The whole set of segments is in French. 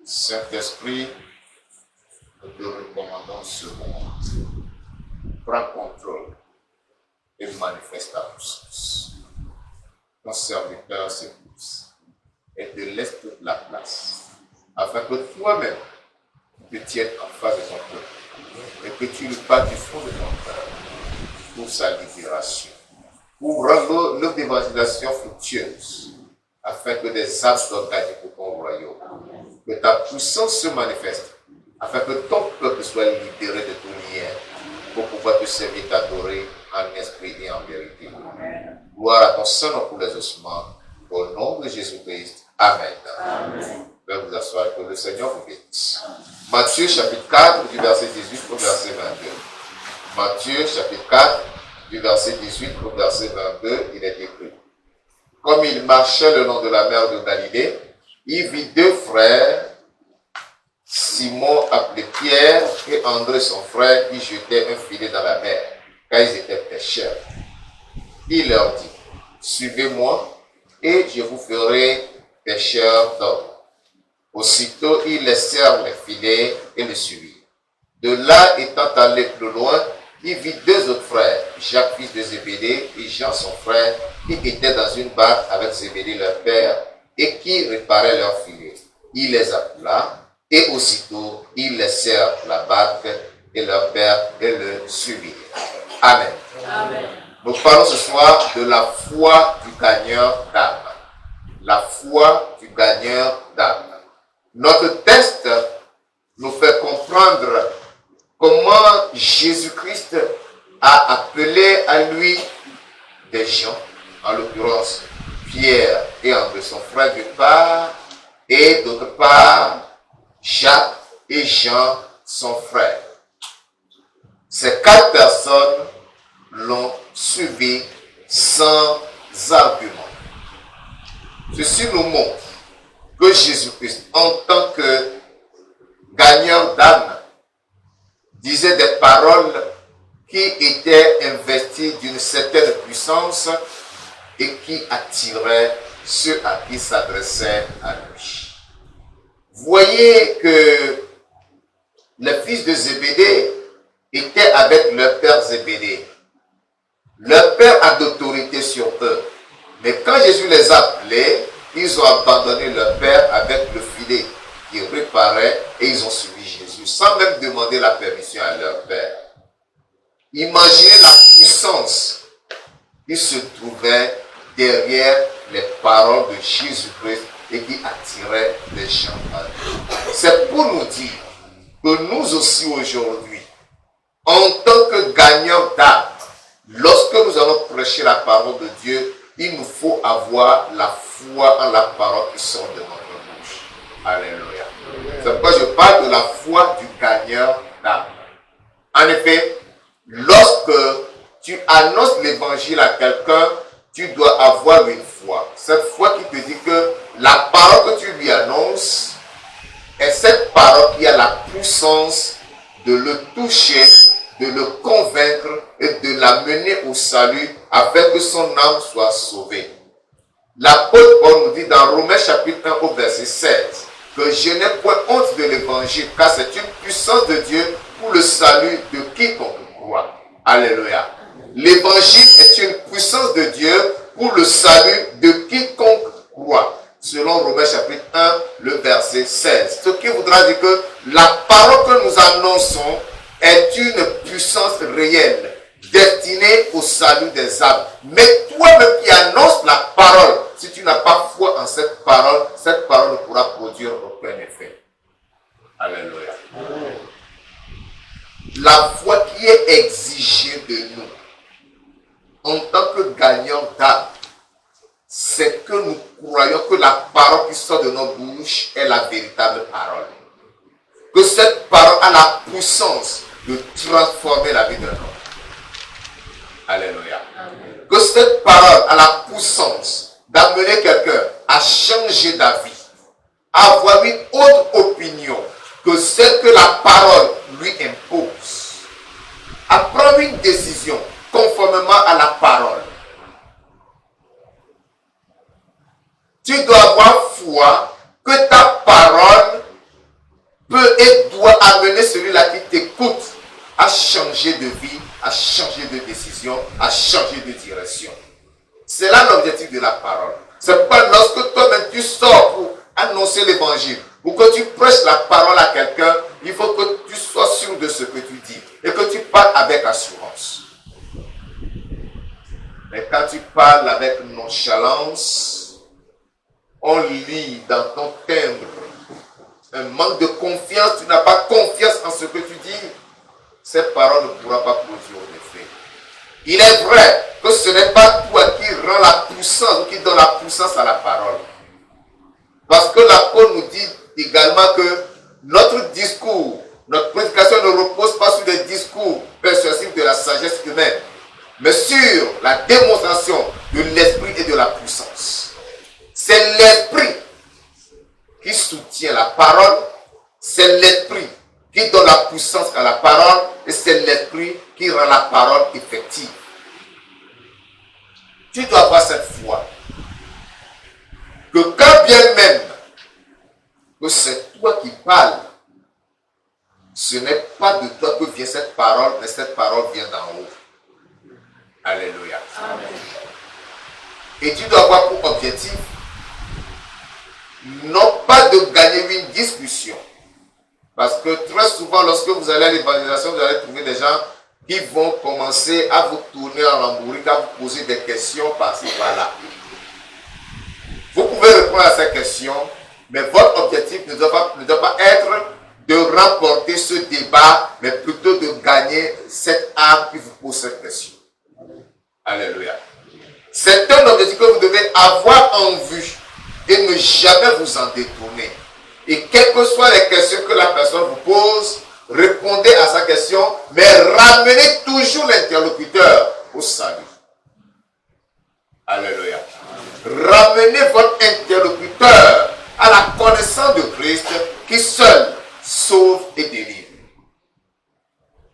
Saint-Esprit, nous te recommandons ce moment. Prends contrôle et manifeste ta puissance. Ton serviteur s'écoute et te laisse toute la place, afin que toi-même te tiennes en face de ton peuple et que tu lui parles du fond de ton cœur pour sa libération, pour rendre notre évangélisation fructueuse, afin que des âmes soient gagnées pour ton royaume, que ta puissance se manifeste, afin que ton peuple soit libéré de tout lien, pour pouvoir te servir, t'adorer en esprit et en vérité. Gloire à ton Saint-Nom pour les ossements, au nom de Jésus-Christ. Amen. Amen. Veuillez vous asseoir et que le Seigneur vous bénisse. Matthieu chapitre 4 du verset 18 au verset 22. Matthieu chapitre 4 du verset 18 au verset 22, il est écrit. Comme il marchait le long de la mer de Galilée, il vit deux frères, Simon appelé Pierre et André son frère, qui jetaient un filet dans la mer, car ils étaient pêcheurs. Il leur dit, suivez-moi et je vous ferai pêcheurs d'hommes. Aussitôt, ils laissèrent les filets et le suivirent. De là, étant allé plus loin, il vit deux autres frères, Jacques fils de Zébédée et Jean son frère, qui étaient dans une barque avec Zébédée leur père et qui réparaient leurs filets. Il les appela et aussitôt, ils laissèrent la barque et leur père et le suivirent. Amen. Amen. Nous parlons ce soir de la foi du gagneur d'âme. La foi du gagneur d'âme. Notre texte nous fait comprendre comment Jésus-Christ a appelé à lui des gens, en l'occurrence Pierre et André, son frère d'une part, et d'autre part Jacques et Jean, son frère. Ces quatre personnes l'ont suivi sans argument. Ceci nous montre que Jésus-Christ, en tant que gagneur d'âme, disait des paroles qui étaient investies d'une certaine puissance et qui attiraient ceux à qui s'adressaient à lui. Voyez que les fils de Zébédée étaient avec leur père Zébédée. Leur père a d'autorité sur eux. Mais quand Jésus les a appelés, ils ont abandonné leur père avec le filet qui réparait et ils ont suivi Jésus sans même demander la permission à leur père. Imaginez la puissance qui se trouvait derrière les paroles de Jésus-Christ et qui attirait les gens à lui. C'est pour nous dire que nous aussi aujourd'hui, en tant que gagnants d'âme, lorsque nous allons prêcher la parole de Dieu, il nous faut avoir la foi en la parole qui sort de notre bouche. Alléluia. C'est pourquoi je parle de la foi du gagneur d'âme. En effet, lorsque tu annonces l'évangile à quelqu'un, tu dois avoir une foi. Cette foi qui te dit que la parole que tu lui annonces est cette parole qui a la puissance de le toucher, de le convaincre et de l'amener au salut afin que son âme soit sauvée. L'apôtre Paul nous dit dans Romains chapitre 1 au verset 7 que je n'ai point honte de l'évangile car c'est une puissance de Dieu pour le salut de quiconque croit. Alléluia. L'évangile est une puissance de Dieu pour le salut de quiconque croit. Selon Romains chapitre 1, le verset 16. Ce qui voudra dire que la parole que nous annonçons est une puissance réelle, destinée au salut des âmes. Mais toi-même qui annonces la parole, si tu n'as pas foi en cette parole ne pourra produire aucun effet. Alléluia. Amen. La foi qui est exigée de nous, en tant que gagnants d'âme, c'est que nous croyons que la parole qui sort de nos bouches est la véritable parole. Que cette parole a la puissance de transformer la vie d'un homme. Alléluia. Amen. Que cette parole a la puissance d'amener quelqu'un à changer d'avis, à avoir une autre opinion que celle que la parole lui impose, à prendre une décision conformément à la parole. Tu dois avoir foi que ta parole peut et doit amener celui-là qui t'écoute à changer de vie, à changer de décision, à changer de direction. C'est là l'objectif de la parole. C'est pourquoi lorsque toi-même tu sors pour annoncer l'évangile, ou que tu prêches la parole à quelqu'un, il faut que tu sois sûr de ce que tu dis et que tu parles avec assurance. Mais quand tu parles avec nonchalance, on lit dans ton timbre un manque de confiance, tu n'as pas confiance en ce que tu dis, cette parole ne pourra pas produire d'effet. Il est vrai que ce n'est pas toi qui rend la puissance ou qui donne la puissance à la parole. Parce que l'apôtre nous dit également que notre discours, notre prédication ne repose pas sur des discours persuasifs de la sagesse humaine, mais sur la démonstration de l'esprit et de la puissance. C'est l'esprit qui soutient la parole, c'est l'esprit qui donne la puissance à la parole et c'est l'esprit qui rend la parole effective. Tu dois avoir cette foi que quand bien même que c'est toi qui parles, ce n'est pas de toi que vient cette parole, mais cette parole vient d'en haut. Alléluia. Amen. Et tu dois avoir pour objectif non pas de gagner une discussion. Parce que très souvent, lorsque vous allez à l'évangélisation, vous allez trouver des gens qui vont commencer à vous tourner en lambourique, à vous poser des questions par-ci, par-là. Vous pouvez répondre à ces questions, mais votre objectif ne doit pas être de remporter ce débat, mais plutôt de gagner cette âme qui vous pose cette question. Alléluia. C'est un objectif que vous devez avoir en vue et ne jamais vous en détourner. Et quelles que soient les questions que la personne vous pose, répondez à sa question, mais ramenez toujours l'interlocuteur au salut. Alléluia. Ramenez votre interlocuteur à la connaissance de Christ qui seul sauve et délivre.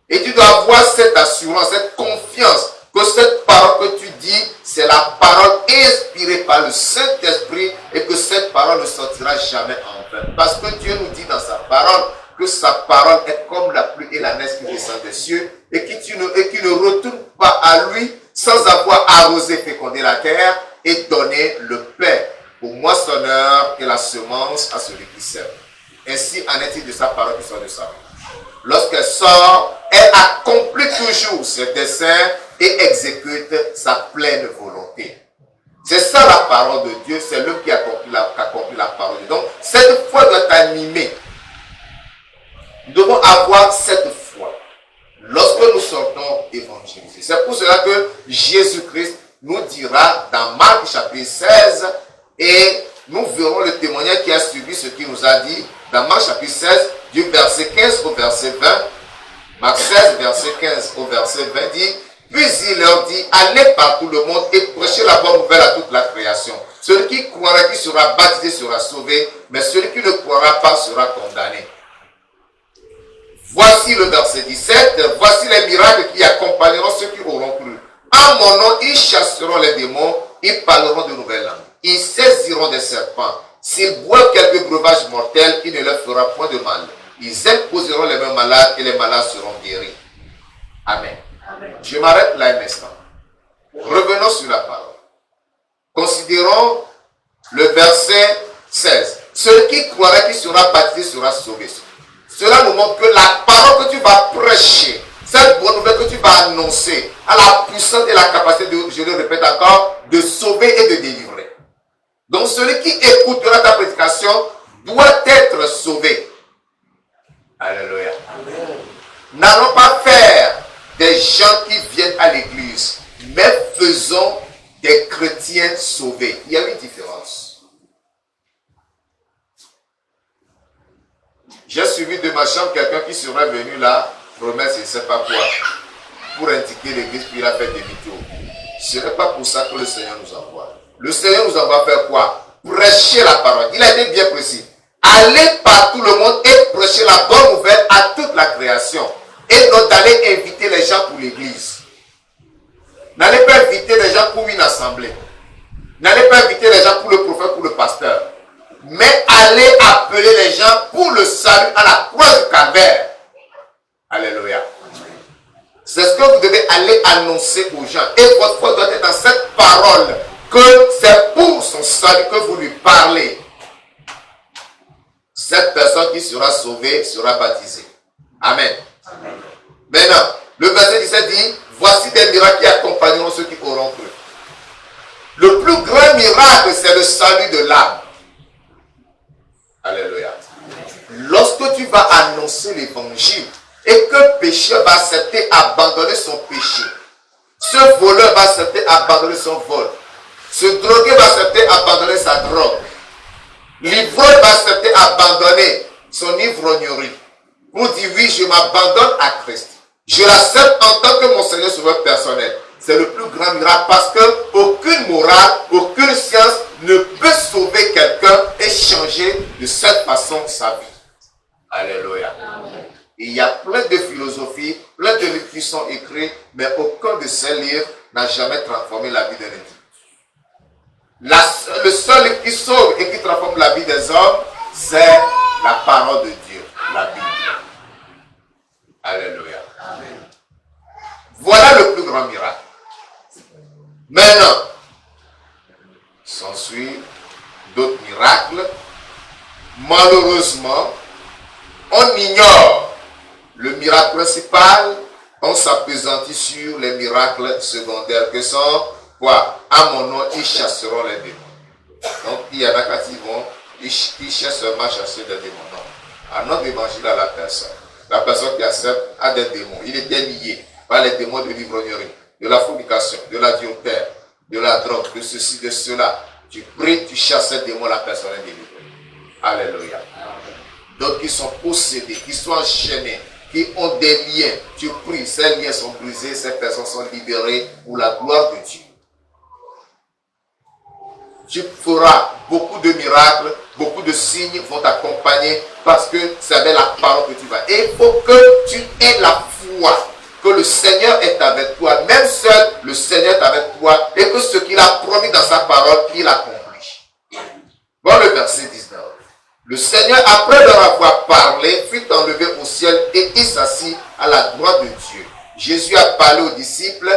Et tu dois avoir cette assurance, cette confiance que cette parole que tu dis, c'est la parole inspirée par le Saint-Esprit et que cette parole ne sortira jamais en vain. Parce que Dieu nous dit dans sa parole que sa parole est comme la pluie et la neige qui descend des cieux et qui ne retourne pas à lui sans avoir arrosé, fécondé la terre et donné le pain au moissonneur et la semence à celui qui sème. Ainsi en est-il de sa parole qui sort de sa bouche. Lorsqu'elle sort, elle accomplit toujours ses desseins et exécute sa pleine volonté. C'est ça la parole de Dieu, c'est l'homme qui accomplit la parole de Dieu. Donc, cette foi doit t'animer. Nous devons avoir cette foi lorsque nous sortons évangéliser. C'est pour cela que Jésus-Christ nous dira dans Marc chapitre 16, et nous verrons le témoignage qui a suivi ce qu'il nous a dit dans Marc chapitre 16, du verset 15 au verset 20. Marc 16, verset 15 au verset 20 dit: puis il leur dit, allez par tout le monde et prêchez la bonne nouvelle à toute la création. Celui qui croira, qui sera baptisé, sera sauvé, mais celui qui ne croira pas sera condamné. Voici le verset 17, voici les miracles qui accompagneront ceux qui auront cru. En mon nom, ils chasseront les démons, ils parleront de nouvelles langues. Ils saisiront des serpents. S'ils boivent quelques breuvages mortels, il ne leur fera point de mal. Ils imposeront les mains malades et les malades seront guéris. Amen. Je m'arrête là un instant. Revenons sur la parole. Considérons le verset 16. Celui qui croira qui sera baptisé sera sauvé. Cela nous montre que la parole que tu vas prêcher, cette bonne nouvelle que tu vas annoncer, a la puissance et la capacité de, je le répète encore, de sauver et de délivrer. Donc celui qui écoutera ta prédication doit être sauvé. Alléluia. N'allons pas faire des gens qui viennent à l'église, mais faisons des chrétiens sauvés. Il y a une différence. J'ai suivi de ma chambre quelqu'un qui serait venu là, promettre je ne sais pas quoi, pour indiquer l'église, puis il a fait demi-tour. Ce n'est pas pour ça que le Seigneur nous envoie. Le Seigneur nous envoie faire quoi? Prêcher la parole. Il a été bien précis. Allez par tout le monde et prêcher la bonne nouvelle à toute la création. Et non d'aller inviter les gens pour l'église. N'allez pas inviter les gens pour une assemblée. N'allez pas inviter les gens pour le prophète, pour le pasteur. mais allez appeler les gens pour le salut à la croix du calvaire. Alléluia. C'est ce que vous devez aller annoncer aux gens. Et votre foi doit être dans cette parole, que c'est pour son salut que vous lui parlez. Cette personne qui sera sauvée sera baptisée. Amen. Amen. Maintenant, le verset 17 dit, voici des miracles qui accompagneront ceux qui auront cru. Le plus grand miracle, c'est le salut de l'âme. Alléluia. Lorsque tu vas annoncer l'évangile et que le pécheur va accepter abandonner son péché, ce voleur va accepter abandonner son vol, ce drogué va accepter abandonner sa drogue, l'ivrogne va accepter abandonner son ivrognerie pour dire oui, je m'abandonne à Christ. Je l'accepte en tant que mon Seigneur sauveur personnel. C'est le plus grand miracle parce que aucune morale, aucune science ne peut sauver quelqu'un et changer de cette façon sa vie. Alléluia. Amen. Il y a plein de philosophies, plein de livres qui sont écrits, mais aucun de ces livres n'a jamais transformé la vie d'un individu. Le seul livre qui sauve et qui transforme la vie des hommes, c'est la parole de Dieu, la Bible. Alléluia. Amen. Voilà le plus grand miracle. Maintenant, s'ensuit d'autres miracles. Malheureusement, on ignore le miracle principal, on s'appesantit sur les miracles secondaires que sont quoi? À mon nom, ils chasseront les démons. Donc, il y en a qui cherchent seulement à chasser des démons. Non. À notre évangile à la personne qui accepte a des démons. Il était lié par les démons de l'ivrognerie, de la fornication, de l'adultère, de la drogue, de ceci, de cela. Tu pries, tu chasses ces démons, la personne est délivrée. Alléluia. D'autres qui sont possédés, qui sont enchaînés, qui ont des liens. Tu pries, ces liens sont brisés, ces personnes sont libérées pour la gloire de Dieu. Tu feras beaucoup de miracles, beaucoup de signes vont t'accompagner parce que c'est avec la parole que tu vas. Et il faut que tu aies la foi que le Seigneur est avec toi, même seul, le Seigneur est avec toi et que ce qu'il a promis dans sa parole, il accomplit. Voilà le verset 19. Le Seigneur, après leur avoir parlé, fut enlevé au ciel et il s'assit à la droite de Dieu. Jésus a parlé aux disciples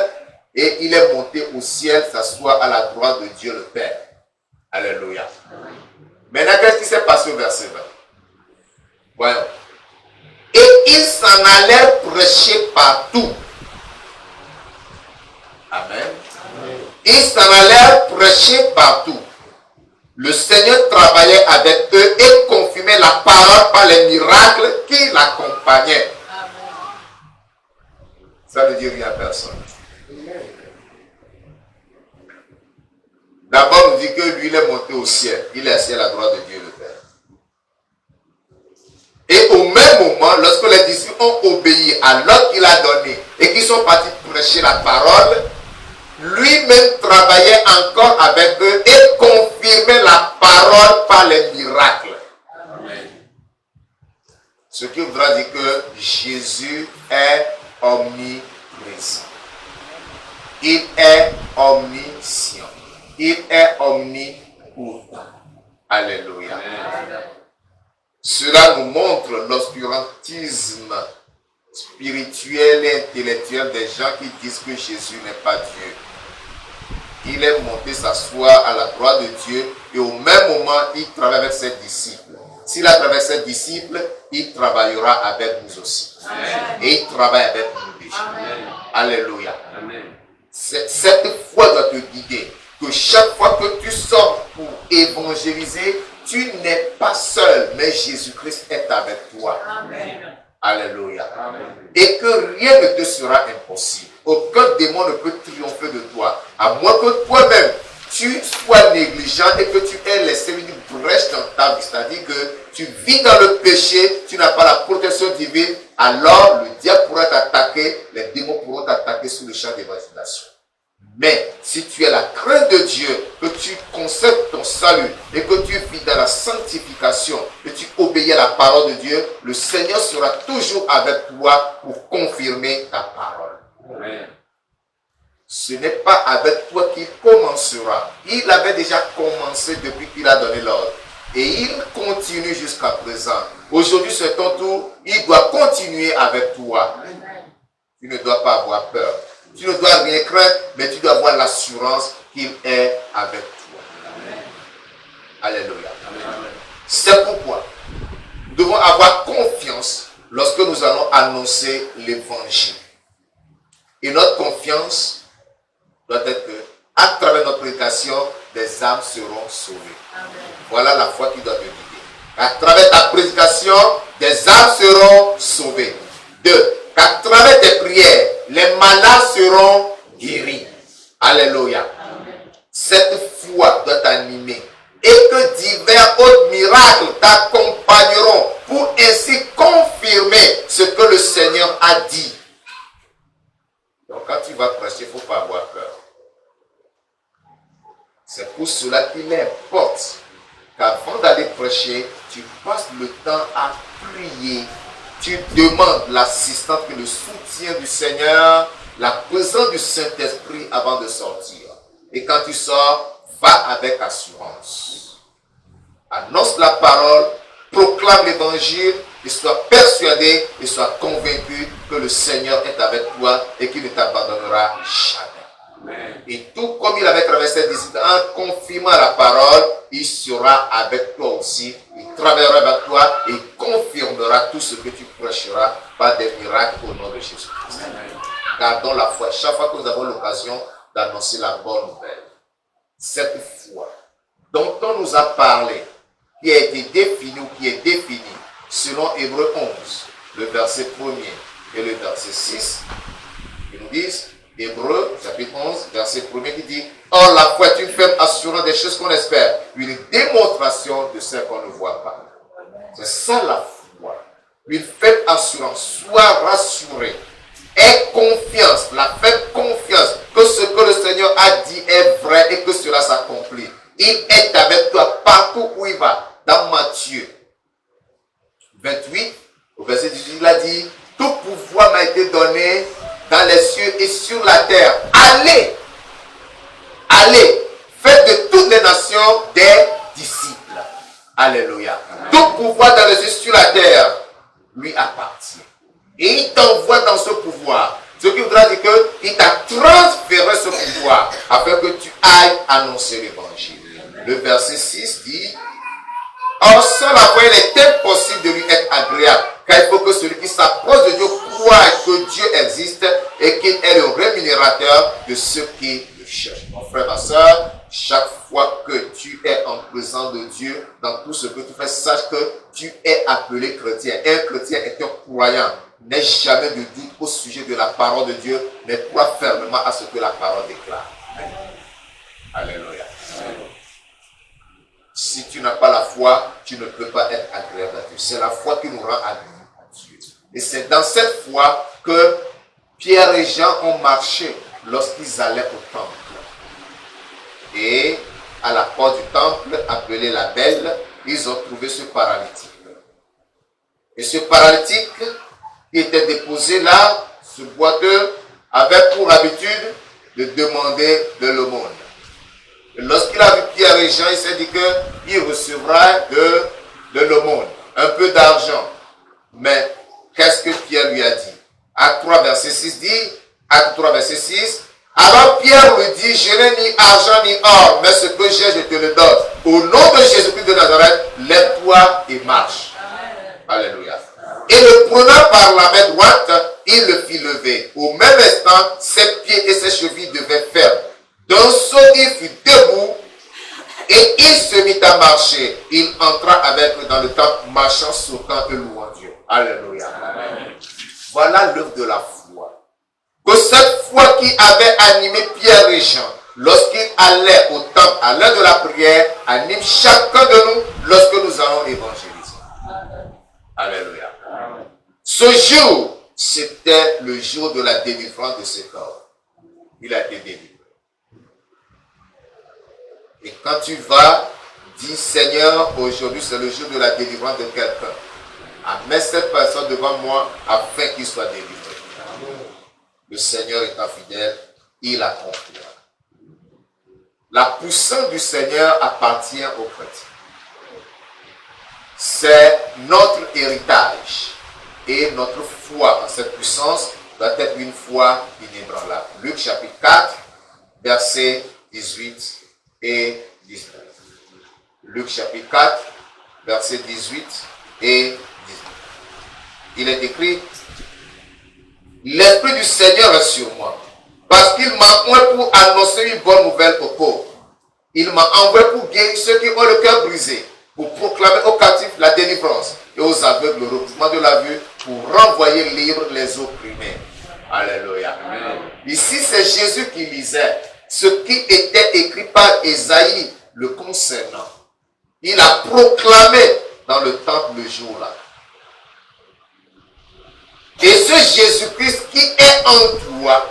et il est monté au ciel, s'asseoir à la droite de Dieu le Père. Alléluia. Maintenant, qu'est-ce qui s'est passé au verset 20? Voyons. Et ils s'en allèrent prêcher partout. Amen. Ils s'en allèrent prêcher partout. Le Seigneur travaillait avec eux et confirmait la parole par les miracles qui l'accompagnaient. Ça ne dit rien à personne. D'abord, on dit que lui, il est monté au ciel. Il est assis à la droite de Dieu le Père. Et au même moment, lorsque les disciples ont obéi à l'ordre qu'il a donné et qu'ils sont partis prêcher la parole, lui-même travaillait encore avec eux et confirmait la parole par les miracles. Amen. Ce qui voudra dire que Jésus est omniprésent. Il est omniscient. Il est omnipotent. Alléluia. Amen. Cela nous montre l'obscurantisme spirituel et intellectuel des gens qui disent que Jésus n'est pas Dieu. Il est monté s'asseoir à la droite de Dieu et au même moment, il travaille avec ses disciples. S'il a travaillé avec ses disciples, il travaillera avec nous aussi. Amen. Et il travaille avec nous déjà. Amen. Alléluia. Amen. Cette foi doit te guider. Que chaque fois que tu sors pour évangéliser, tu n'es pas seul, mais Jésus-Christ est avec toi. Amen. Alléluia. Amen. Et que rien ne te sera impossible. Aucun démon ne peut triompher de toi. À moins que toi-même, tu sois négligent et que tu aies laissé une brèche dans ta vie. C'est-à-dire que tu vis dans le péché, tu n'as pas la protection divine. Alors, le diable pourra t'attaquer, les démons pourront t'attaquer sous le champ d'évangélisation. Mais si tu as la crainte de Dieu, que tu conserves ton salut et que tu vis dans la sanctification et tu obéis à la parole de Dieu, le Seigneur sera toujours avec toi pour confirmer ta parole. Amen. Ce n'est pas avec toi qu'il commencera. Il avait déjà commencé depuis qu'il a donné l'ordre. Et il continue jusqu'à présent. Aujourd'hui, c'est ton tour. Il doit continuer avec toi. Tu ne dois pas avoir peur. Tu ne dois rien craindre, mais tu dois avoir l'assurance qu'il est avec toi. Alléluia. C'est pourquoi nous devons avoir confiance lorsque nous allons annoncer l'évangile. Et notre confiance doit être que, à travers notre prédication, des âmes seront sauvées. Amen. Voilà la foi qui doit te guider. À travers ta prédication, des âmes seront sauvées. 2. Qu'à travers tes prières, les malades seront guéris. Alléluia. Amen. Cette foi doit t'animer. Et que divers autres miracles t'accompagneront pour ainsi confirmer ce que le Seigneur a dit. Donc quand tu vas prêcher, il ne faut pas avoir peur. C'est pour cela qu'il importe qu'avant d'aller prêcher, tu passes le temps à prier. Tu demandes l'assistance et le soutien du Seigneur, la présence du Saint-Esprit avant de sortir. Et quand tu sors, va avec assurance. Annonce la parole, proclame l'évangile et sois persuadé et sois convaincu que le Seigneur est avec toi et qu'il ne t'abandonnera jamais. Amen. Et tout comme il avait traversé les disciples en confirmant la parole, il sera avec toi aussi. Il travaillera avec toi et il confirmera tout ce que tu prêcheras par des miracles au nom de Jésus-Christ. Gardons la foi. Chaque fois que nous avons l'occasion d'annoncer la bonne nouvelle, cette foi dont on nous a parlé, qui a été définie ou qui est définie selon Hébreux 11, le verset 1er et le verset 6, ils nous disent, Hébreux, chapitre 11, verset 1er, qui dit, « Or, la foi est une ferme assurance des choses qu'on espère, une démonstration de celles qu'on ne voit pas. » C'est ça la foi. Une ferme assurance. Sois rassuré. Aie confiance, la ferme confiance que ce que le Seigneur a dit est vrai et que cela s'accomplit. Il est avec toi partout où il va. Dans Matthieu 28, au verset 18, il a dit, « Tout pouvoir m'a été donné dans les cieux et sur la terre. Allez, allez, faites de toutes les nations des disciples. » Alléluia. Amen. Tout pouvoir dans les cieux et sur la terre lui appartient. Et il t'envoie dans ce pouvoir. Ce qui voudra dire qu'il t'a transféré ce pouvoir afin que tu ailles annoncer l'évangile. Le verset 6 dit, « Or, sans la foi, il est impossible de lui être agréable, car il faut que celui qui s'approche de Dieu croit que Dieu existe et qu'il est le rémunérateur de ceux qui le cherchent. » Mon frère, ma soeur, chaque fois que tu es en présence de Dieu, dans tout ce que tu fais, sache que tu es appelé chrétien. Un chrétien est un croyant. N'aie jamais de doute au sujet de la parole de Dieu, mais crois fermement à ce que la parole déclare. Amen. Alléluia. Amen. Si tu n'as pas la foi, tu ne peux pas être agréable à Dieu. C'est la foi qui nous rend agréable à Dieu. Et c'est dans cette foi que Pierre et Jean ont marché lorsqu'ils allaient au temple. Et à la porte du temple, appelée la Belle, ils ont trouvé ce paralytique. Et ce paralytique qui était déposé là, ce boiteux, avait pour habitude de demander de l'aumône. Lorsqu'il a vu Pierre et Jean, il s'est dit qu'il recevra de l'aumône, un peu d'argent. Mais qu'est-ce que Pierre lui a dit? Acte 3, verset 6 dit, Acte 3, verset 6, alors Pierre lui dit, je n'ai ni argent ni or, mais ce que j'ai, je te le donne. Au nom de Jésus-Christ de Nazareth, lève-toi et marche. Amen. Alléluia. Et le prenant par la main droite, il le fit lever. Au même instant, ses pieds et ses chevilles devaient fermes. D'un saut, il fut debout et il se mit à marcher. Il entra avec eux dans le temple, marchant, sautant et louant Dieu. Alléluia. Amen. Voilà l'œuvre de la foi. Que cette foi qui avait animé Pierre et Jean, lorsqu'ils allaient au temple à l'heure de la prière, anime chacun de nous lorsque nous allons évangéliser. Alléluia. Amen. Ce jour, c'était le jour de la délivrance de cet homme. Il a été délivré. Et quand tu vas, dis Seigneur, aujourd'hui c'est le jour de la délivrance de quelqu'un. Amène cette personne devant moi afin qu'il soit délivré. Le Seigneur étant fidèle, il accomplira. La puissance du Seigneur appartient aux chrétiens. c'est notre héritage. Et notre foi en cette puissance doit être une foi inébranlable. Luc chapitre 4, versets 18 et 19. Luc chapitre 4, versets 18 et 19. Il est écrit: l'Esprit du Seigneur est sur moi, parce qu'il m'a envoyé pour annoncer une bonne nouvelle aux pauvres. Il m'a envoyé pour guérir ceux qui ont le cœur brisé, pour proclamer aux captifs la délivrance et aux aveugles le recouvrement de la vue, pour renvoyer libres les opprimés. Alléluia. Amen. Ici, c'est Jésus qui lisait ce qui était écrit par Ésaïe le concernant. Il a proclamé dans le temple le jour-là. Et ce Jésus-Christ qui est en toi,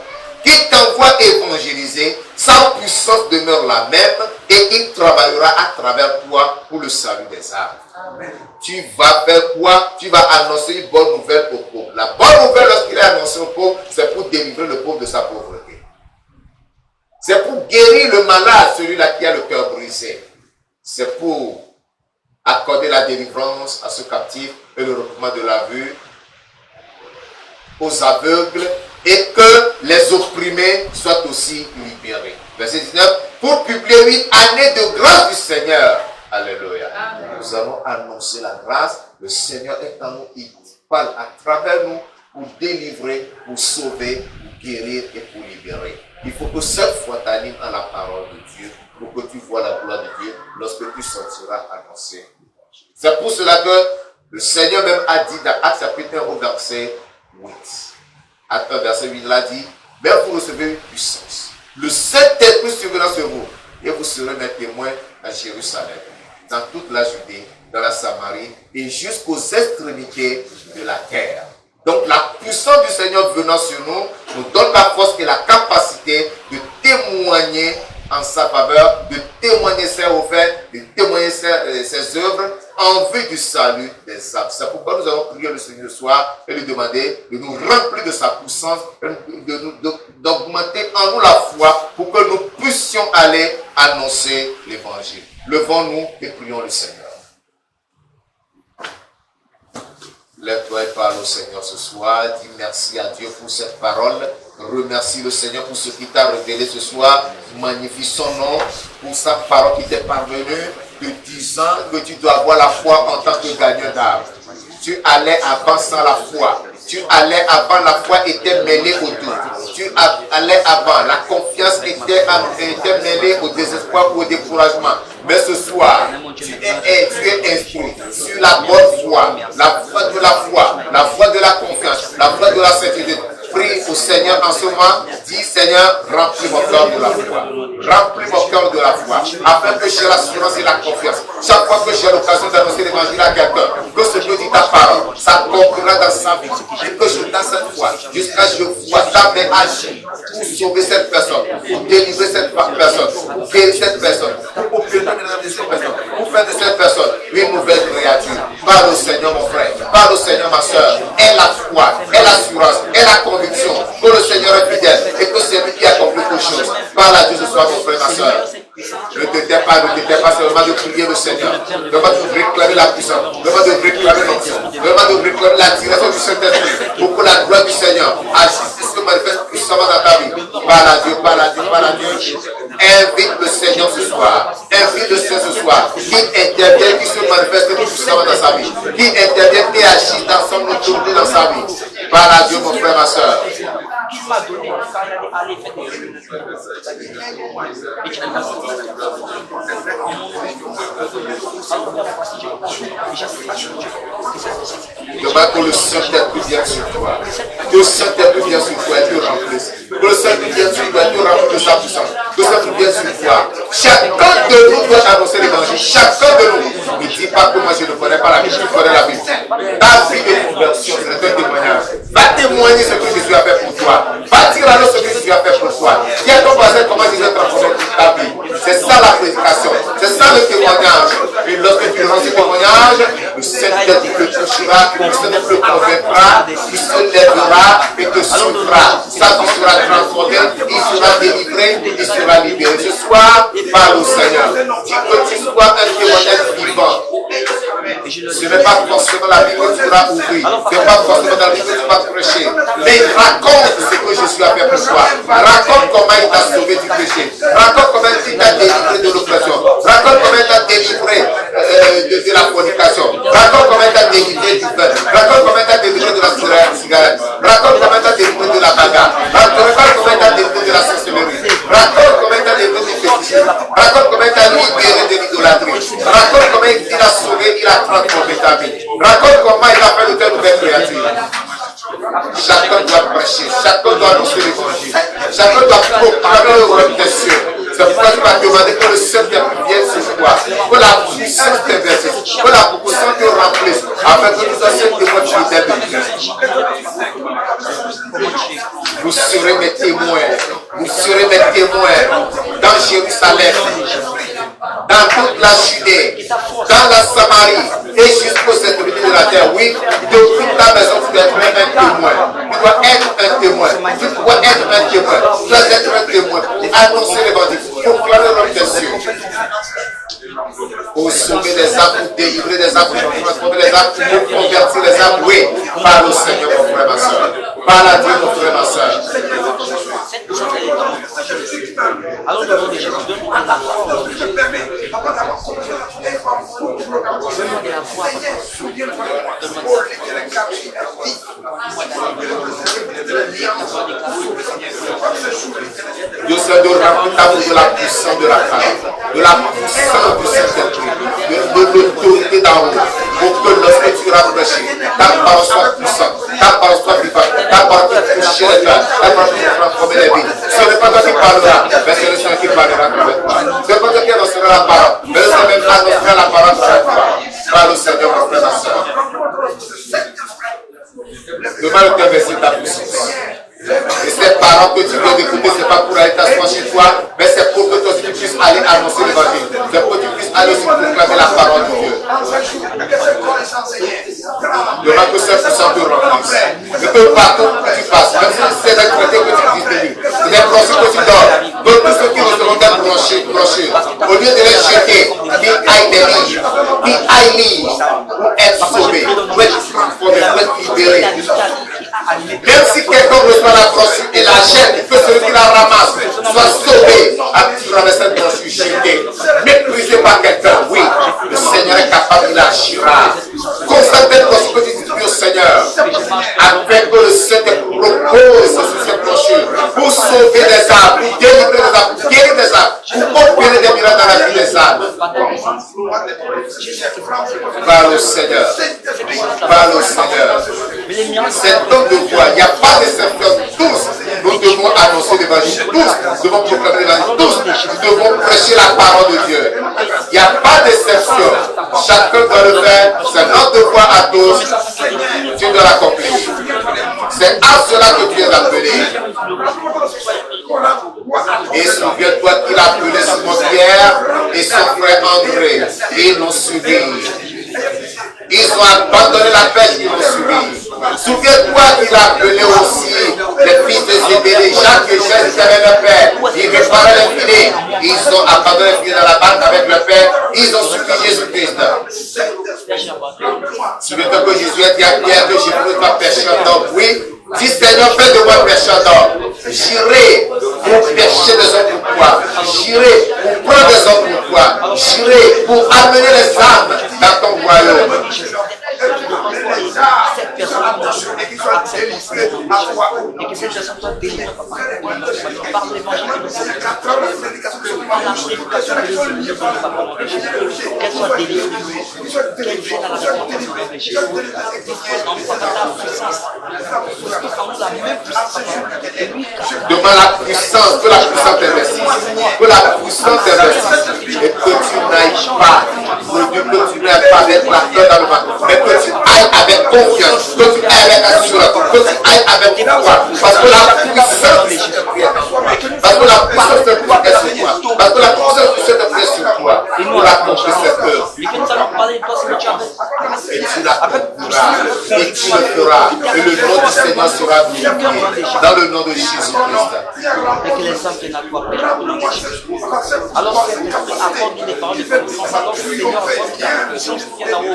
qui t'envoie évangéliser, sa puissance demeure la même et il travaillera à travers toi pour le salut des âmes. Amen. Tu vas faire quoi? Tu vas annoncer une bonne nouvelle au pauvre. La bonne nouvelle, lorsqu'il est annoncé au pauvre, c'est pour délivrer le pauvre de sa pauvreté. C'est pour guérir le malade, celui-là qui a le cœur brisé. C'est pour accorder la délivrance à ce captif et le recouvrement de la vue aux aveugles, et que les opprimés soient aussi libérés. Verset 19, pour publier une année de grâce du Seigneur. Alléluia. Amen. Nous allons annoncer la grâce. Le Seigneur est en nous. Il parle à travers nous pour délivrer, pour sauver, pour guérir et pour libérer. Il faut que cette foi t'anime à la parole de Dieu pour que tu vois la gloire de Dieu lorsque tu sentiras annoncer. C'est pour cela que le Seigneur même a dit dans Actes chapitre 1 au verset 8. Acte 1 verset 8, il a dit: mais vous recevez une puissance. Le Saint-Esprit surviendra sur vous et vous serez mes témoins à Jérusalem, dans toute la Judée, dans la Samarie et jusqu'aux extrémités de la terre. Donc la puissance du Seigneur venant sur nous nous donne la force et la capacité de témoigner en sa faveur, de témoigner ses faits, de témoigner ses œuvres en vue du salut des âmes. C'est pourquoi nous allons prier le Seigneur ce soir et lui demander de nous remplir de sa puissance, d'augmenter en nous la foi pour que nous puissions aller annoncer l'évangile. Levons-nous et prions le Seigneur. Lève-toi et parle au Seigneur ce soir. Dis merci à Dieu pour cette parole. Remercie le Seigneur pour ce qu'il t'a révélé ce soir. Magnifie son nom pour sa parole qui t'est parvenue, te disant que tu dois avoir la foi en tant que gagneur d'âme. Tu allais avant sans la foi. Tu allais avant, la foi était mêlée au doute. Tu allais avant, la confiance était mêlée au désespoir ou au découragement. Mais ce soir, tu es instruit sur la bonne foi, la foi de la foi, la foi de la confiance, la foi de la certitude. Prie au Seigneur en ce moment. Dis: Seigneur, remplis mon cœur de la foi. Remplis mon cœur de la foi. Afin que j'ai l'assurance et la confiance. Chaque fois que j'ai l'occasion d'annoncer l'évangile à quelqu'un, que ce que dit ta parole s'accomplira dans sa vie. Et que je dans cette foi, jusqu'à ce que je vois ta main agir pour sauver cette personne, pour délivrer cette personne, pour guérir cette personne, pour obtenir de cette personne, pour faire de cette personne une nouvelle créature. Parle au Seigneur, mon frère. Parle au Seigneur, ma soeur. Aie la foi, aie l'assurance, aie la conviction que le Seigneur est fidèle et que c'est lui qui accomplit toutes choses. Parle à Dieu ce soir, mon frère, ma soeur. Ne te tais pas, c'est le moment de prier le Seigneur. Le moment de réclamer la puissance, le moment de réclamer l'onction, le moment de réclamer la direction du Saint-Esprit pour que la gloire du Seigneur agisse et se manifeste puissamment dans ta vie. Parle à Dieu, parle à Dieu, parle à Dieu. Invite le Seigneur ce soir. Invite le Seigneur ce soir. Qui intervient, qui se manifeste puissamment dans sa vie. Qui intervient et agit dans son autorité dans sa vie. Parle à Dieu, mon frère, ma soeur. Demande que le Saint-Esprit vienne sur toi. Que le Saint-Esprit vienne sur toi et te remplisse. Que le Saint-Esprit vienne sur toi et te remplisse de sa puissance. Que le Saint-Esprit vienne sur toi. Chacun de nous doit annoncer l'évangile. Chacun de nous. Ne dis pas que moi je ne connais pas la Bible. Je connais la Bible. Ta vie de conversion, c'est un témoignage. Va témoigner ce que Jésus a fait pour toi. Va dire alors ce que Jésus a fait pour toi. Dis à ton voisin comment Jésus a transformé ta vie. C'est ça la prédication. C'est ça le témoignage. Et lorsque tu rends ce témoignage, le Saint-Esprit te t'approchera, il te convaincra, il se lèvera et te sauvera. Sa vie sera transformée, il sera délivré, il sera libéré. Ce soir, parle au Seigneur. Dis que tu sois un témoignage vivant. Ce n'est pas forcément la vie que tu vas ouvrir, ce n'est pas forcément la vie que tu vas prêcher, mais raconte ce que Jésus a fait pour toi. Raconte comment il t'a sauvé du péché. Raconte comment il t'a délivré de l'oppression. Raconte comment il t'a délivré de la fornication. Raconte comment il t'a délivré du vin. Raconte comment il t'a délivré de la cigarette. Raconte comment il t'a délivré de la bagarre. Raconte comment il t'a délivré de la sorcellerie. Raconte comment il t'a délivré du fétichisme. Raconte comment il t'a libéré de l'idolâtrie. Raconte comment il t'a sauvé, il a transformé ta vie. Raconte comment il a fait de telle nouvelle créature. Chacun doit prêcher, chacun doit annoncer l'évangile, chacun doit proclamer le royaume des cieux. C'est pourquoi tu vas demander que le Saint-Esprit vienne sur toi, que la puissance t'inverse, que la puissance te remplisse, afin que nous soyons témoins fidèles de Christ. Vous serez mes témoins, vous serez mes témoins dans Jérusalem, dans toute la Judée, dans la Samarie et jusqu'aux extrémités de la terre. Oui, de toute ta maison, tu dois être un témoin. Tu dois être un témoin. Tu dois être un témoin. Tu dois être un témoin. Annoncer l'évangile. Proclamer l'homme des cieux. Pour sauver les âmes, pour délivrer les âmes, pour transformer les âmes, pour convertir les âmes. Oui, parle au Seigneur, mon frère, ma soeur. Parle à Dieu, mon frère, ma soeur. Alors, devant Jésus, donne-moi la foi. Dieu se donne de la puissance de la parole, de la puissance du Saint-Esprit, de l'autorité d'en haut, pour que lorsque tu iras prêcher, ta parole soit puissante, ta parole soit vivante, ta parole qui touche les cœurs, ta parole qui transforme les vies. Ce n'est pas toi qui parleras, mais c'est le Seigneur qui parlera à travers toi. Ce n'est pas toi qui annoncera la parole, mais le Seigneur même annoncera la parole à travers toi. Parle au Seigneur, mon frère, ma soeur. Demande de verser ta puissance. Et ces paroles que tu viens d'écouter, ce n'est pas pour aller t'asseoir chez toi, mais c'est pour que toi tu puisses aller annoncer l'évangile. C'est pour que tu puisses aller aussi proclamer la parole de Dieu. Demande que cette puissance te remplisse. Et que partout où tu passes, même si c'est des traités que tu distribues, c'est des branches que tu donnes, que tous ceux qui recevront des brochures, au lieu de les jeter, qu'ils aillent des livres, qu'ils aillent lire, pour être sauvés, pour être transformés, pour être libérés. Même si quelqu'un reçoit la brochure et la jette, que celui qui la ramasse soit sauvé à travers cette brochure jetée, méprisé par quelqu'un. Oui, le Seigneur est capable, il agira. Constate cette brochure que tu distribues au Seigneur, afin que le Seigneur repose sur cette brochure pour sauver des âmes, pour délivrer des âmes, pour guérir des âmes, pour opérer des miracles dans la vie des âmes. Parle au Seigneur. Parle au Seigneur. C'est notre devoir. Il n'y a pas d'exception. Tous, nous devons annoncer l'évangile. Tous, nous devons proclamer l'évangile. Tous, nous devons prêcher la parole de Dieu. Il n'y a pas d'exception. Chacun doit le faire. C'est notre devoir à tous. Tu dois l'accomplir. C'est à cela que tu es appelé. Et souviens-toi qu'il a appelé Simon-Pierre et son frère André. Et ils l'ont suivi. Ils ont abandonné la pêche, ils l'ont suivi. Souviens-toi qu'il a appelé aussi les fils de Zébédée, Jacques et Jean, qui avaient leur père. Ils réparaient les filets. Ils ont abandonné les filets dans la barque avec leur père. Ils ont suivi Jésus-Christ. Souviens-toi que Jésus a dit à Pierre que je ne veux pas pêcher d'homme. Oui, dis Seigneur, fais de moi pêcheur d'homme. J'irai pour pêcher des hommes pour toi. J'irai pour prendre des hommes pour toi. J'irai pour amener les âmes dans ton royaume. Cette personne et qui soit acceptée et que cette personne soit délivrée par l'évangile de notre par la prédication de l'évangile qu'elle soit délivrée, qu'elle vienne à la repentance de Jésus, dispose en nous la puissance, dispose en nous la même puissance. Demande la puissance, que la puissance t'investisse, que la puissance t'investisse et que tu n'ailles pas, que tu n'ailles pas d'être la peur dans le ventre, mais que tu ailles avec confiance, que tu ailles avec assurance, que tu ailles avec foi, parce que la puissance de Jésus-Christ, parce que la puissance de Dieu est sur toi, parce que la puissance de Dieu est sur toi. pour accomplir cette œuvre. Et que nous allons parler de toi, ce que tu as fait. Et tu l'accompliras. Et tu le feras. Et le nom du Seigneur sera glorifié. Dans le nom de Jésus-Christ. Et que les hommes viennent à toi, Père, au nom de Jésus. Alors, Saint-Esprit, accorde-nous des paroles de puissance. Alors, Seigneur, accorde-nous la puissance qui vient d'en haut.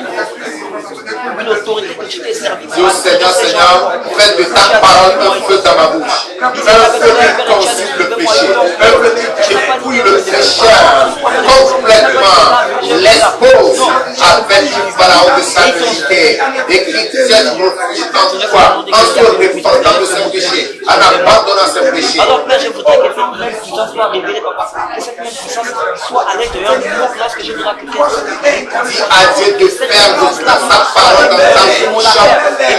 Une autorité que tu t'es servi. Dis au Seigneur, Seigneur, fais de ta parole un feu dans ma bouche. Un feu qui consume le péché. Un feu qui dépouille le pécheur complètement. L'expose avec une parole de sainteté. Et qui tienne refuge en toi, en se repentant de ses péchés, en abandonnant ses péchés. Alors, Père, je voudrais que cette même puissance soit révélée, Papa. Que cette même puissance soit à l'intérieur de nous lorsque je voudrais que Dis à Dieu de faire de sa parole dans ta bouche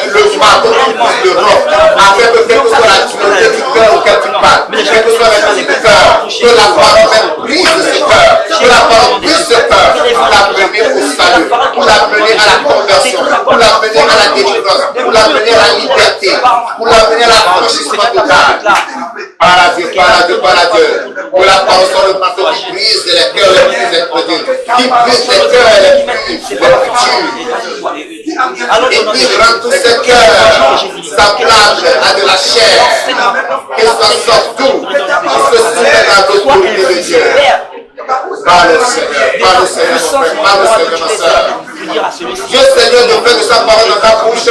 le pardon de l'homme, afin que quelle que soit la dureté du cœur auquel tu parles, quelle que soit la dureté du cœur, que la parole même brise ce cœur, que la parole brise ce cœur, pour l'amener au salut, pour l'amener à la conversion, pour l'amener à la délivrance, pour l'amener à la liberté, pour l'amener à l'affranchissement total. Par la Dieu, par la Dieu, par la Dieu. Que la parole soit le marteau qui brise les cœurs les plus incrédules, qui brise les cœurs les plus futurs. Et qui rend tous ces cœurs semblables à de la chair, qu'ils soient sortis, qu'ils se soumettent à l'autorité de Dieu. Par le Seigneur, mon frère, par le Seigneur, ma soeur. Dieu Seigneur, de faire de sa parole dans ta bouche,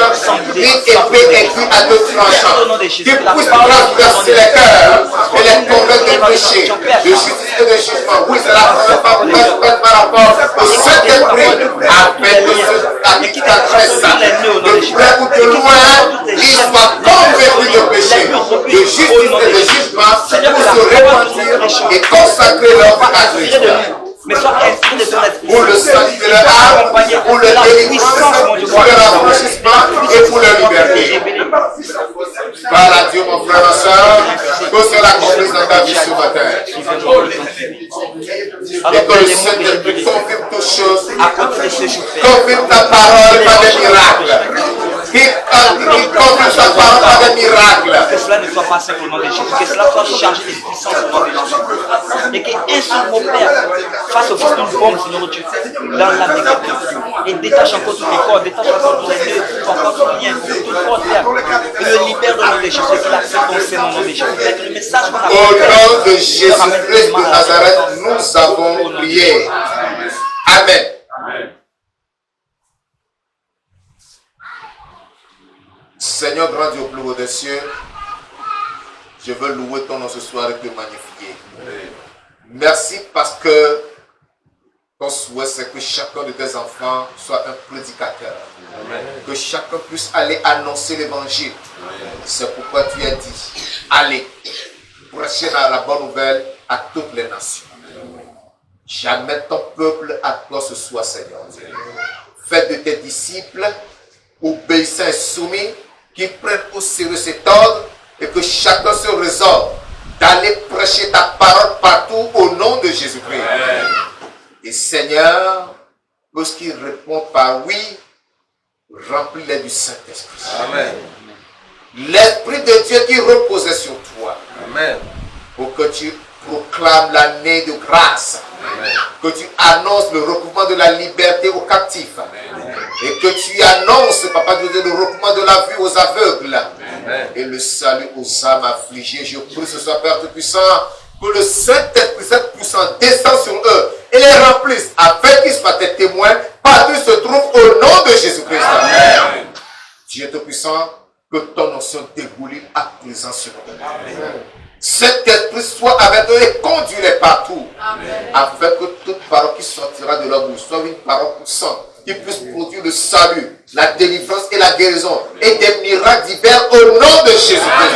une épée aiguë à deux tranchants, qui puisse traverser les cœurs et les convaincre de péché, de justice et de jugement. Oui, c'est la première fois que je fais par rapport au Saint-Esprit, afin de t'adresser ça. De près ou de loin, il soit convaincu de péché, de justice et de jugement, pour se repentir et consacrer leur vie à Christ. Mais sois inspiré de ton esprit. Pour le salut de leur âme, pour le délivrance, pour leur affranchissement et pour leur liberté. Par la Dieu, mon frère, ma soeur, que cela accomplisse dans ta vie ce matin. Et que le Saint-Esprit confirme toutes choses, confirme ta parole par des miracles. Qui confirme ta parole par des miracles. Que cela ne soit pas simple au nom de Jésus, que cela soit chargé de puissance au nom de Jésus. Et qu'un seul mot, Père, fasse office d'une bombe, Seigneur Dieu, dans l'âme des captifs. Et détache encore tous les corps, détache encore tous les nœuds, encore tous les liens, toute porte, Père. Et le libère au nom de Jésus, qu'il accepte ton sein au nom de Jésus. Et que le message qu'on a au nom de Jésus-Christ de Nazareth, nous avons prié. Amen. Seigneur grand Dieu au plus haut des cieux, je veux louer ton nom ce soir et te magnifier. Merci parce que ton souhait c'est que chacun de tes enfants soit un prédicateur. Amen. Que chacun puisse aller annoncer l'évangile. C'est pourquoi tu as dit, allez, prêcher la bonne nouvelle à toutes les nations. Jamais ton peuple à toi ce soir, Seigneur. Fais de tes disciples obéissants et soumis, qui prennent au sérieux cet ordre et que chacun se résolve d'aller prêcher ta parole partout au nom de Jésus-Christ. Et Seigneur, lorsqu'il répond par oui, remplis-les du Saint-Esprit. Amen. L'Esprit de Dieu qui reposait sur toi. Amen. Pour que tu proclames l'année de grâce. Amen. Que tu annonces le recouvrement de la liberté aux captifs. Amen. Et que tu annonces, Papa Dieu, le recouvrement de la vue aux aveugles. Amen. Et le salut aux âmes affligées. Je prie ce soir, Père Tout-Puissant, que le Saint-Esprit, cette puissance descend sur eux et les remplisse afin qu'ils soient tes témoins partout où ils se trouvent au nom de Jésus-Christ. Amen. Dieu Tout-Puissant, que ton onction dégoule à présent sur eux. Cet esprit soit avec eux et conduis-les partout. Amen. Afin que toute parole qui sortira de leur bouche soit une parole puissante qui puisse produire le salut, la délivrance et la guérison et des miracles divers au nom de Jésus-Christ.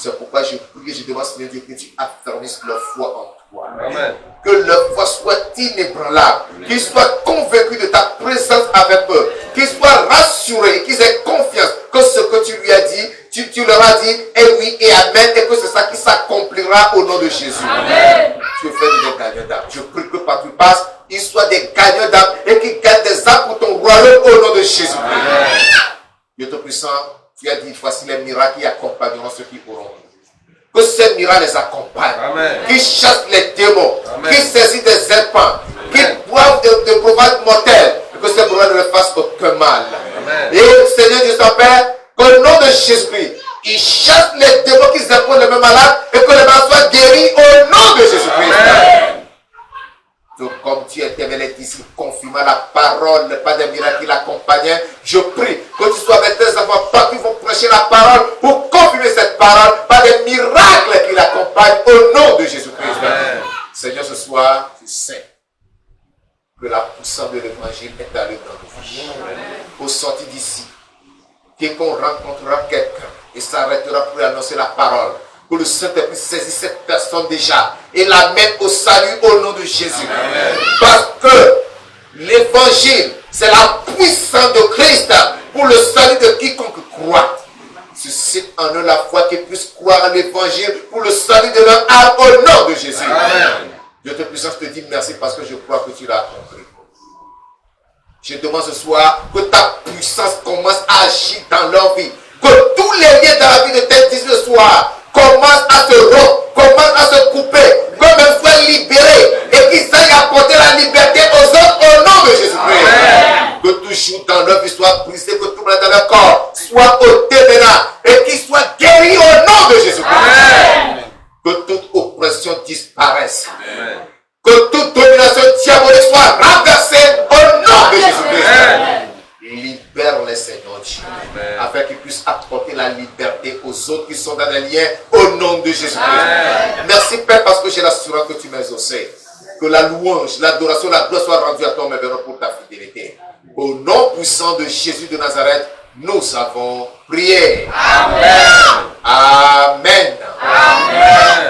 C'est pourquoi je prie et je demande, Seigneur Dieu, que tu affermisses leur foi en toi. Amen. Que leur foi soit inébranlable, qu'ils soient convaincus de ta présence avec eux, qu'ils soient rassurés, qu'ils aient confiance que ce que tu lui as dit, tu leur as dit, et oui et amen, et que c'est ça qui s'accomplira au nom de Jésus. Amen. Tu fais des gagnants d'âme. Je prie que partout ils passent, ils soient des gagnants d'âme et qu'ils gagnent des âmes pour ton royaume au nom de Jésus. Dieu Tout-Puissant, tu as dit, voici les miracles qui accompagneront ceux qui auront. Que ces miracles les accompagnent. Qu'ils chassent les démons. Qu'ils saisissent des serpents. Qu'ils boivent de breuvages mortels. Et que ces breuvages ne leur fassent aucun mal. Et Seigneur Dieu son Père, qu'au nom de Jésus-Christ, ils chassent les démons qui s'imposent les mêmes malades et que les malades soient guéris au nom de Jésus-Christ. Donc, comme tu étais avec les disciples, confirmant la parole, pas des miracles qui l'accompagnaient, je prie que tu sois avec tes enfants, partout ils vont prêcher la parole pour confirmer cette parole, pas des miracles qui l'accompagnent au nom de Jésus-Christ. Seigneur, ce soir, tu sais que la puissance de l'évangile est à l'œuvre dans nos vies. Au sortir d'ici, dès qu'on rencontrera quelqu'un et s'arrêtera pour annoncer la parole, que le Saint-Esprit saisisse cette personne déjà et l'amène au salut au nom de Jésus. Amen. Parce que l'évangile, c'est la puissance de Christ pour le salut de quiconque croit. Suscite en eux la foi qu'ils puissent croire à l'évangile pour le salut de leur âme au nom de Jésus. Amen. Dieu te puissance, te dis merci parce que je crois que tu l'as compris. Je demande ce soir que ta puissance commence à agir dans leur vie. Que tous les liens dans la vie de tes disciples ce soir commencent à se rompre, commencent à se couper, comme ils soient libérés et qu'ils aillent apporter la liberté aux autres au nom de Jésus-Christ. Que tout jour dans leur vie soit brisé, que tout dans leur corps soit ôté maintenant et qu'ils soient guéris au nom de Jésus-Christ. Que toute oppression disparaisse. Amen. Que toute domination diabolique soit renversée au nom de Jésus-Christ. Libère-les, Seigneur Dieu, afin qu'ils puissent apporter la liberté aux autres qui sont dans les liens au nom de Jésus-Christ. Merci Père parce que j'ai l'assurance que tu m'as exaucé. Que la louange, l'adoration, la gloire soient rendues à toi, mes bénévoles, pour ta fidélité. Au nom puissant de Jésus de Nazareth, nous avons prié. Amen. Amen. Amen.